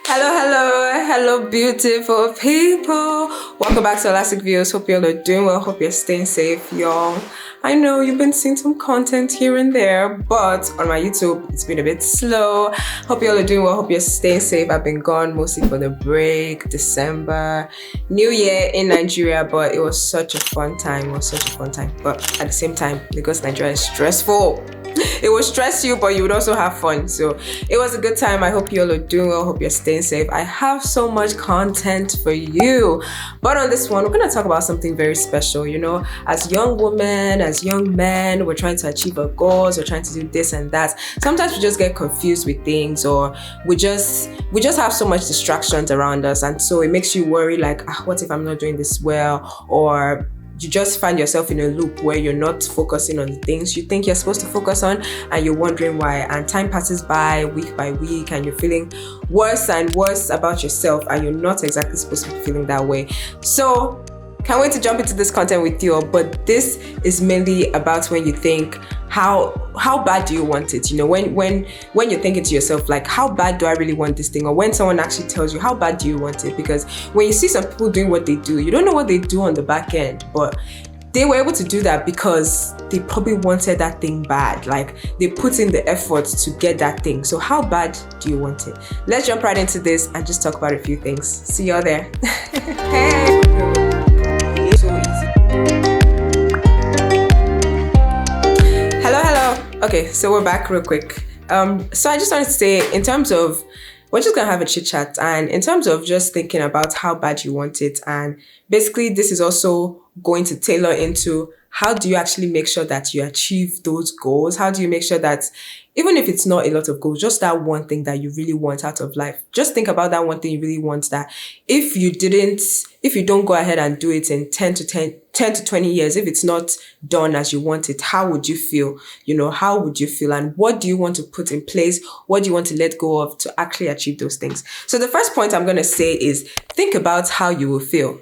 Hello, beautiful people. Welcome back to Elastic Views. Hope you all are doing well. Hope you're staying safe, y'all. I know you've been seeing some content here and there, but on my YouTube, it's been a bit slow. Hope you all are doing well. Hope you're staying safe. I've been gone mostly for the break, December, New Year in Nigeria, but it was such a fun time. But at the same time, because Nigeria is stressful. It will stress you, but you would also have fun. So it was a good time. I hope you all are doing well. Hope you're staying safe. I have so much content for you. But on this one, we're going to talk about something very special. You know, as young women, as young men, we're trying to achieve our goals. We're trying to do this and that. Sometimes we just get confused with things, or we just have so much distractions around us. And so it makes you worry like, what if I'm not doing this well? Or you just find yourself in a loop where you're not focusing on the things you think you're supposed to focus on, and you're wondering why. And time passes by week by week, and you're feeling worse and worse about yourself, and you're not exactly supposed to be feeling that way. So can't wait to jump into this content with you all. But this is mainly about when you think, how bad do you want it? You know, when you're thinking to yourself, like, how bad do I really want this thing? Or when someone actually tells you, how bad do you want it? Because when you see some people doing what they do, you don't know what they do on the back end, but they were able to do that because they probably wanted that thing bad. Like, they put in the effort to get that thing. So how bad do you want it? Let's jump right into this and just talk about a few things. See y'all there. Hey. So easy. Hello. Okay, so we're back real quick. So I just wanted to say, in terms of, we're just gonna have a chit chat, and in terms of just thinking about how bad you want it, and basically this is also going to tailor into how do you actually make sure that you achieve those goals? How do you make sure that even if it's not a lot of goals, just that one thing that you really want out of life, just think about that one thing you really want, that if you don't go ahead and do it in 10 to 20 years, if it's not done as you want it, how would you feel? You know, how would you feel? And what do you want to put in place? What do you want to let go of to actually achieve those things? So the first point I'm going to say is think about how you will feel.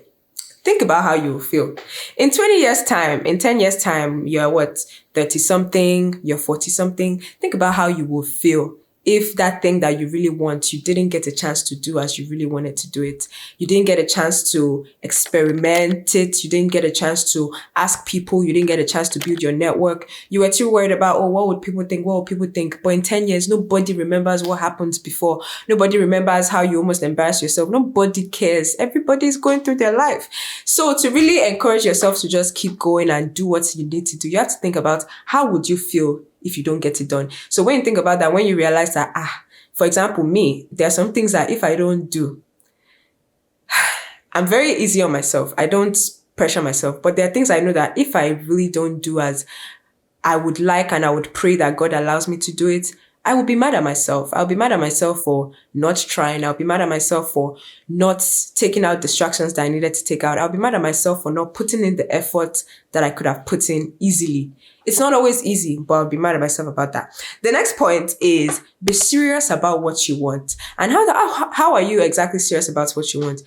Think about how you will feel. In 20 years time, in 10 years time, you're 30 something, you're 40 something. Think about how you will feel if that thing that you really want, you didn't get a chance to do as you really wanted to do it. You didn't get a chance to experiment it. You didn't get a chance to ask people. You didn't get a chance to build your network. You were too worried about, what would people think? What would people think? But in 10 years, nobody remembers what happened before. Nobody remembers how you almost embarrassed yourself. Nobody cares. Everybody is going through their life. So to really encourage yourself to just keep going and do what you need to do, you have to think about how would you feel if you don't get it done. So when you think about that, when you realize that, for example, me, there are some things that if I don't do, I'm very easy on myself. I don't pressure myself, but there are things I know that if I really don't do as I would like, and I would pray that God allows me to do it, I will be mad at myself. I'll be mad at myself for not trying. I'll be mad at myself for not taking out distractions that I needed to take out. I'll be mad at myself for not putting in the effort that I could have put in easily. It's not always easy, but I'll be mad at myself about that. The next point is be serious about what you want. And how are you exactly serious about what you want?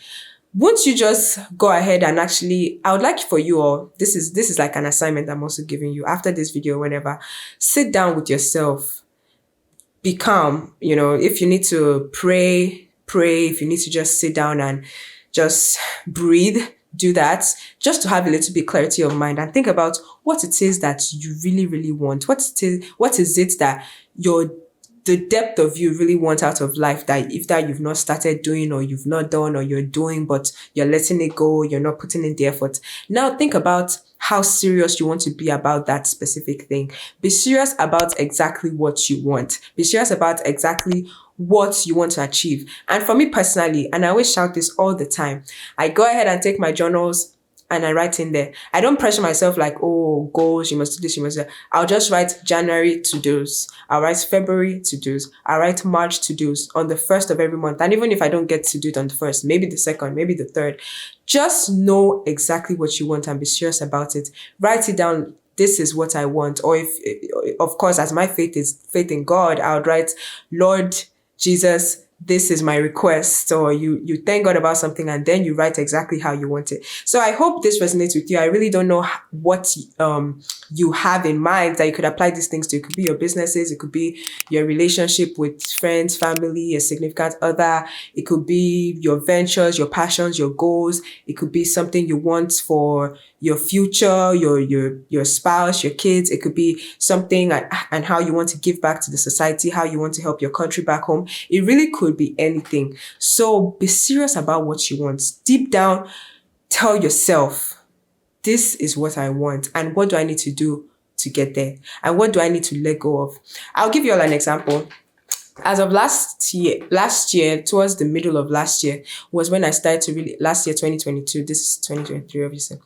Won't you just go ahead and actually, I would like for you all, this is like an assignment I'm also giving you after this video, whenever, sit down with yourself. Be calm. You know, if you need to pray. If you need to just sit down and just breathe, do that, just to have a little bit clarity of mind and think about what it is that you really, really want. What is it that the depth of you really want out of life, that you've not started doing, or you've not done, or you're doing, but you're letting it go, you're not putting in the effort. Now think about how serious you want to be about that specific thing. Be serious about exactly what you want. Be serious about exactly what you want to achieve. And for me personally, and I always shout this all the time, I go ahead and take my journals and I write in there. I don't pressure myself like, goals, you must do this, you must do that. I'll just write January to-dos. I'll write February to-dos. I'll write March to-dos on the 1st of every month. And even if I don't get to do it on the 1st, maybe the 2nd, maybe the 3rd, just know exactly what you want and be serious about it. Write it down. This is what I want. Or if, of course, as my faith is faith in God, I would write, Lord Jesus, this is my request, or you thank God about something and then you write exactly how you want it. So I hope this resonates with you. I really don't know what you have in mind that you could apply these things to. It could be your businesses, it could be your relationship with friends, family, a significant other, it could be your ventures, your passions, your goals, it could be something you want for your future, your spouse, your kids. It could be something and how you want to give back to the society, how you want to help your country back home. It really could be anything. So be serious about what you want. Deep down, tell yourself, this is what I want, and what do I need to do to get there? And what do I need to let go of? I'll give you all an example. As of last year, towards the middle of last year, was when I started to really, last year, 2022, this is 2023, obviously.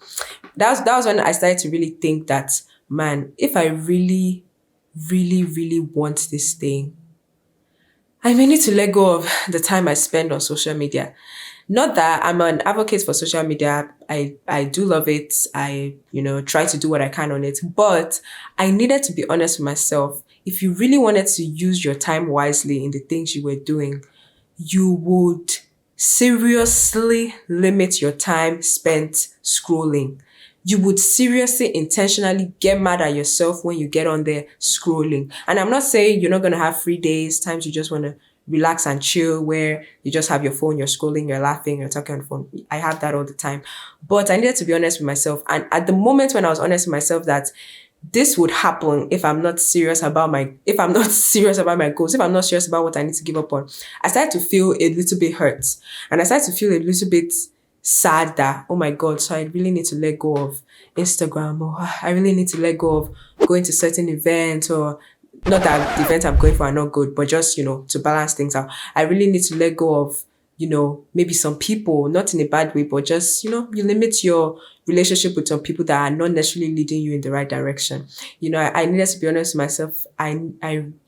That was when I started to really think that, man, if I really, really, really want this thing, I may need to let go of the time I spend on social media. Not that I'm an advocate for social media. I do love it. I, try to do what I can on it. But I needed to be honest with myself. If you really wanted to use your time wisely in the things you were doing, you would seriously limit your time spent scrolling. You would seriously, intentionally get mad at yourself when you get on there scrolling. And I'm not saying you're not going to have free days, times you just want to relax and chill, where you just have your phone, you're scrolling, you're laughing, you're talking on the phone. I have that all the time. But I needed to be honest with myself. And at the moment when I was honest with myself that this would happen if I'm not serious about my goals, if I'm not serious about what I need to give up on, I started to feel a little bit hurt. And I started to feel a little bit sad that, oh my God, so I really need to let go of Instagram, or I really need to let go of going to certain events, or not that the events I'm going for are not good, but just, to balance things out. I really need to let go of, maybe some people, not in a bad way, but just, you limit your relationship with some people that are not necessarily leading you in the right direction. I needed to be honest with myself. I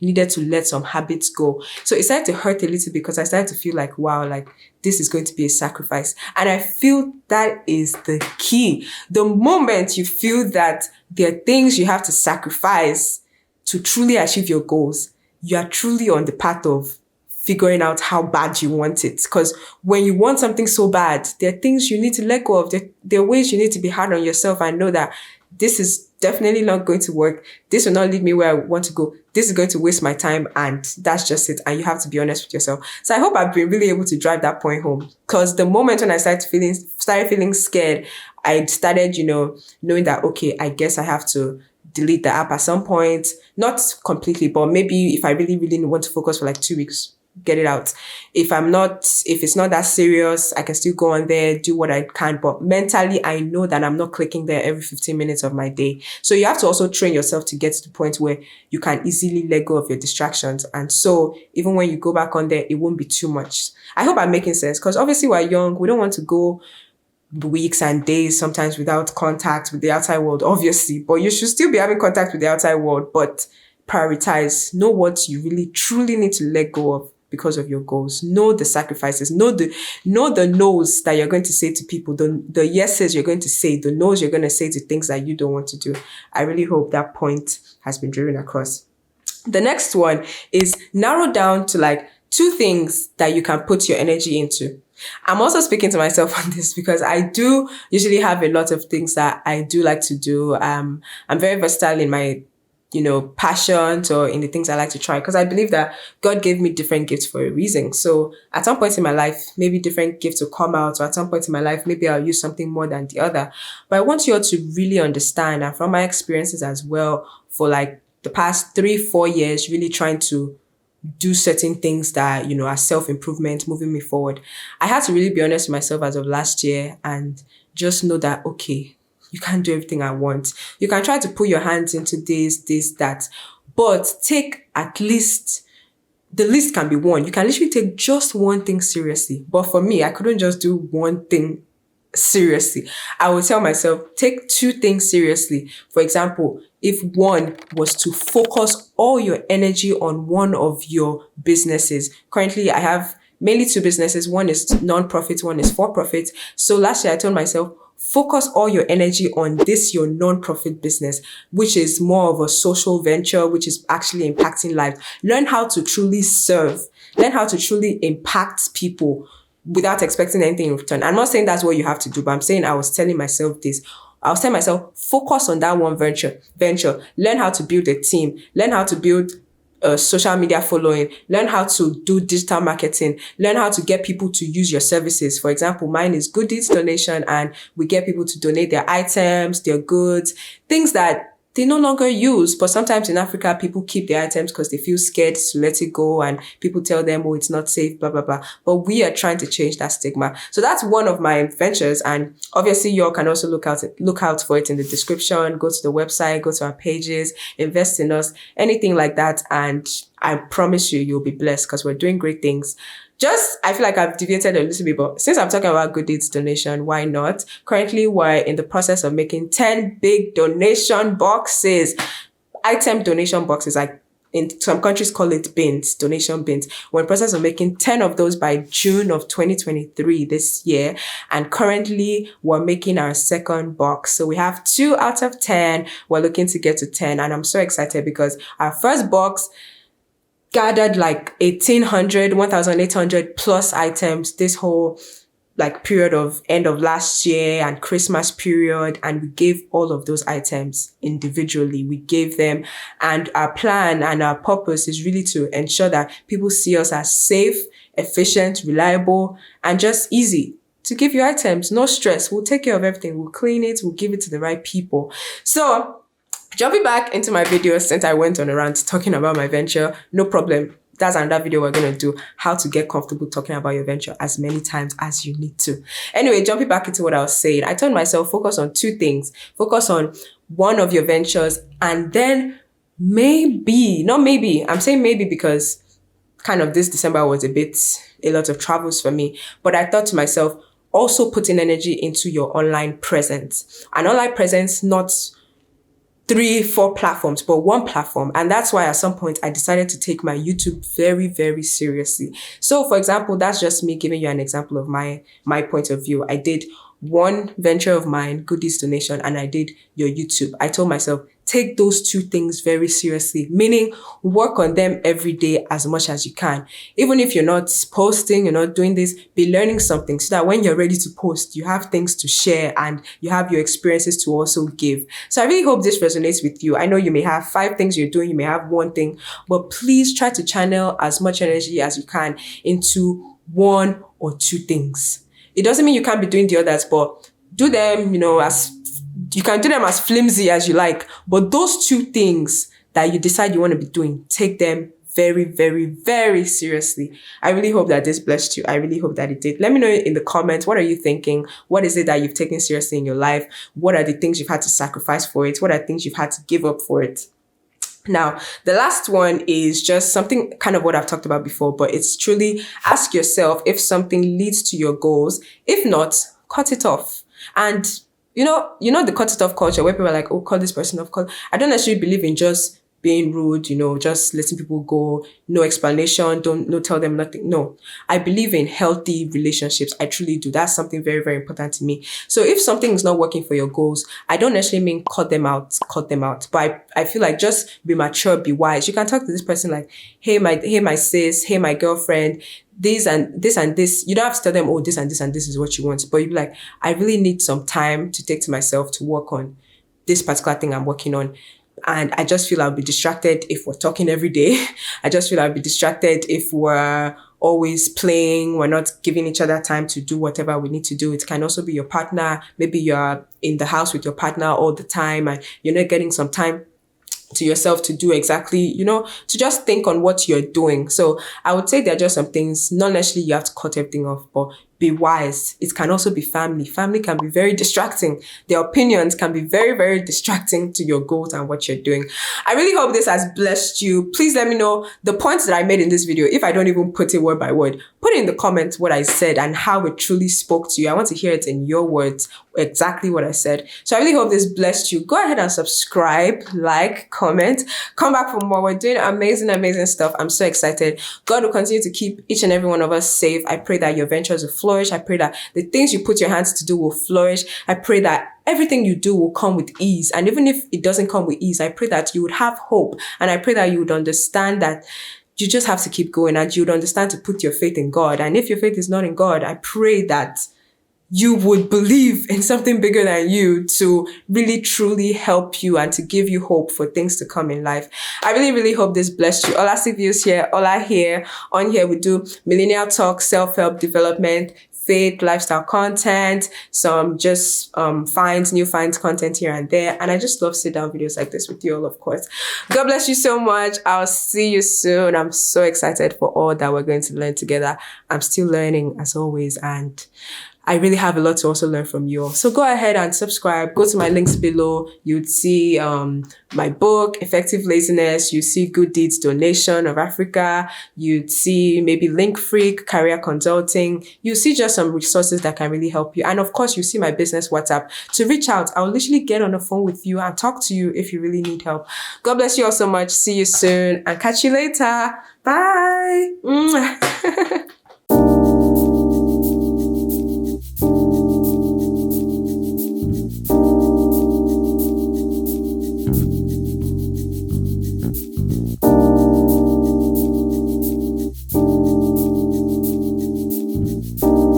needed to let some habits go. So it started to hurt a little bit because I started to feel like, wow, like this is going to be a sacrifice. And I feel that is the key. The moment you feel that there are things you have to sacrifice to truly achieve your goals, you are truly on the path of figuring out how bad you want it. Because when you want something so bad, there are things you need to let go of. There are ways you need to be hard on yourself and know that this is definitely not going to work. This will not lead me where I want to go. This is going to waste my time, and that's just it. And you have to be honest with yourself. So I hope I've been really able to drive that point home. Because the moment when I started feeling scared, I started, knowing that, okay, I guess I have to delete the app at some point. Not completely, but maybe if I really, really want to focus for like 2 weeks, get it out. If it's not that serious, I can still go on there, do what I can. But mentally, I know that I'm not clicking there every 15 minutes of my day. So you have to also train yourself to get to the point where you can easily let go of your distractions. And so even when you go back on there, it won't be too much. I hope I'm making sense, because obviously we're young. We don't want to go weeks and days sometimes without contact with the outside world, obviously. But you should still be having contact with the outside world, but prioritize. Know what you really truly need to let go of because of your goals. Know the sacrifices. Know the no's that you're going to say to people. The yeses you're going to say. The no's you're going to say to things that you don't want to do. I really hope that point has been driven across. The next one is narrow down to like 2 things that you can put your energy into. I'm also speaking to myself on this because I do usually have a lot of things that I do like to do. I'm very versatile in my passions or in the things I like to try, because I believe that God gave me different gifts for a reason. So at some point in my life, maybe different gifts will come out, or at some point in my life, maybe I'll use something more than the other. But I want you all to really understand, and from my experiences as well, for like the past 3-4 years, really trying to do certain things that, are self-improvement, moving me forward. I had to really be honest with myself as of last year and just know that, okay, you can't do everything at once. You can try to put your hands into this, that, but take at least, the least can be one. You can literally take just one thing seriously. But for me, I couldn't just do one thing seriously. I would tell myself, take 2 things seriously. For example, if one was to focus all your energy on one of your businesses. Currently, I have mainly 2 businesses. One is non-profit, one is for-profit. So last year I told myself, focus all your energy on this, your non-profit business, which is more of a social venture, which is actually impacting lives. Learn how to truly serve. Learn how to truly impact people without expecting anything in return. I'm not saying that's what you have to do, but I'm saying I was telling myself this. I was telling myself, focus on that one venture. Learn how to build a team. Learn how to build a social media following. Learn how to do digital marketing. Learn how to get people to use your services. For example, mine is Good Deeds Donation, and we get people to donate their items, their goods, things that they no longer use. But sometimes in Africa, people keep their items because they feel scared to let it go, and people tell them, oh, it's not safe, blah, blah, blah. But we are trying to change that stigma. So that's one of my ventures. And obviously you all can also look out for it in the description. Go to the website, go to our pages, invest in us, anything like that. And I promise you'll be blessed because we're doing great things. I feel like I've deviated a little bit, but since I'm talking about Good Deeds Donation, why not? Currently, we're in the process of making 10 big donation boxes, item donation boxes. Like in some countries call it bins, donation bins. We're in the process of making 10 of those by June of 2023 this year. And currently, we're making our second box. So we have 2 out of 10. We're looking to get to 10. And I'm so excited because our first box gathered like 1,800 plus items this whole like period of end of last year and Christmas period. And we gave all of those items individually. We gave them, and our plan and our purpose is really to ensure that people see us as safe, efficient, reliable, and just easy to give you items. No stress. We'll take care of everything. We'll clean it. We'll give it to the right people. So jumping back into my video, since I went on a rant talking about my venture, no problem. That's another video we're going to do, how to get comfortable talking about your venture as many times as you need to. Anyway, jumping back into what I was saying, I told myself, focus on 2 things. Focus on one of your ventures, and then I'm saying maybe because kind of this December was a lot of travels for me. But I thought to myself, also putting energy into your online presence. An online presence, not 3-4 platforms, but one platform. And that's why at some point I decided to take my YouTube very, very seriously. So for example, that's just me giving you an example of my point of view. I did one venture of mine, Good Deeds Donation, and I did your YouTube. I told myself, take those 2 things very seriously, meaning work on them every day as much as you can. Even if you're not posting, you're not doing this, be learning something so that when you're ready to post, you have things to share and you have your experiences to also give. So I really hope this resonates with you. I know you may have 5 things you're doing, you may have 1 thing, but please try to channel as much energy as you can into 1 or 2 things. It doesn't mean you can't be doing the others, but do them, you can do them as flimsy as you like, but those 2 things that you decide you want to be doing, take them very, very, very seriously. I really hope that this blessed you. I really hope that it did. Let me know in the comments, what are you thinking? What is it that you've taken seriously in your life? What are the things you've had to sacrifice for it? What are things you've had to give up for it? Now, the last one is just something kind of what I've talked about before, but it's truly ask yourself if something leads to your goals. If not, cut it off. And you know the cut it off culture where people are like, oh, call this person off. I don't necessarily believe in just being rude, just letting people go, no explanation, no tell them nothing. No, I believe in healthy relationships. I truly do. That's something very, very important to me. So if something is not working for your goals, I don't necessarily mean cut them out. But I feel like just be mature, be wise. You can talk to this person like, hey, my sis, hey, my girlfriend, this and this and this. You don't have to tell them, oh, this and this and this is what you want. But you'd be like, I really need some time to take to myself to work on this particular thing I'm working on. And I just feel I'll be distracted if we're talking every day. I just feel I'll be distracted if we're always playing. We're not giving each other time to do whatever we need to do. It can also be your partner. Maybe you're in the house with your partner all the time and you're not getting some time to yourself to do exactly, to just think on what you're doing. So I would say there are just some things, not necessarily you have to cut everything off, but be wise. It can also be family. Family can be very distracting. Their opinions can be very, very distracting to your goals and what you're doing. I really hope this has blessed you. Please let me know the points that I made in this video. If I don't even put it word by word, put it in the comments what I said and how it truly spoke to you. I want to hear it in your words, exactly what I said. So I really hope this blessed you. Go ahead and subscribe, like, comment, come back for more. We're doing amazing, amazing stuff. I'm so excited. God will continue to keep each and every one of us safe. I pray that your ventures will flourish. I pray that the things you put your hands to do will flourish. I pray that everything you do will come with ease. And even if it doesn't come with ease, I pray that you would have hope. And I pray that you would understand that you just have to keep going, and you'd understand to put your faith in God. And if your faith is not in God, I pray that you would believe in something bigger than you to really truly help you and to give you hope for things to come in life. I really, really hope this blessed you. Ola Views here, Ola here. On here we do millennial talk, self-help, development, faith, lifestyle content, some just new finds content here and there. And I just love sit down videos like this with you all, of course. God bless you so much. I'll see you soon. I'm so excited for all that we're going to learn together. I'm still learning as always, and I really have a lot to also learn from you all. So go ahead and subscribe. Go to my links below. You'd see my book, Effective Laziness. You see Good Deeds Donation of Africa. You'd see maybe Link Freak, Career Consulting. You see just some resources that can really help you. And of course, you see my business WhatsApp. To reach out, I'll literally get on the phone with you and talk to you if you really need help. God bless you all so much. See you soon and catch you later. Bye.